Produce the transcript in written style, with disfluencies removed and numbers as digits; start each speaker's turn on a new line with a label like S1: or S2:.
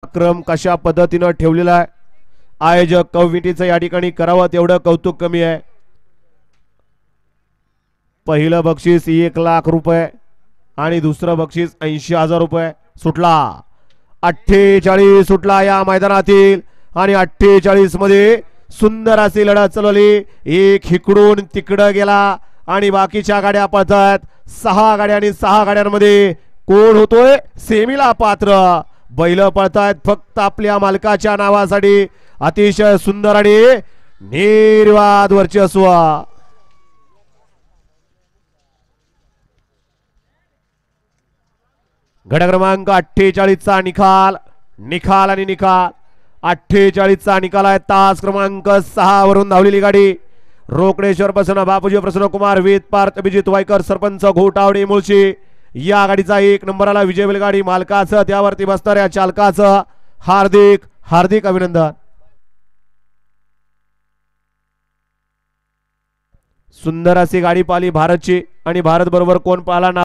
S1: क्रम कशा पद्धतीने ठेवलेला आहे. आयोजक कमिटीचं या ठिकाणी करावं तेवढं कौतुक कमी आहे. पहिलं बक्षीस 1 लाख रुपये आणि दुसरं बक्षीस 80,000 रुपये. सुटला 48 सुटला या मैदानातील आणि 48 मध्ये सुंदर अशी लढत चालवली. एक इकडून तिकडं गेला आणि बाकीच्या गाड्या पळतात. 6 गाड्या आणि 6 गाड्यांमध्ये कोण होतोय सेमीला पात्र. बैल पळतायत फक्त आपल्या मालकाच्या नावासाठी. अतिशय सुंदर आणि निर्वाद वर्चस्व. गट क्रमांक 48 चा निकाल आणि निकाल 48 चा निकाल आहे. तास क्रमांक 6 वरून धावलेली गाडी रोकडेश्वर प्रसन्न बापूजी प्रसन्न कुमार वेद पार्थ अभिजित वायकर सरपंच घोटावडे मुळशी. या गाडीचा 1 नंबरला विजय बैलगाडी मालकाचं त्यावरती बसणाऱ्या चालकाचं हार्दिक हार्दिक अभिनंदन. सुंदर अशी गाडी पाली भारतची आणि भारत बरोबर कोण पाला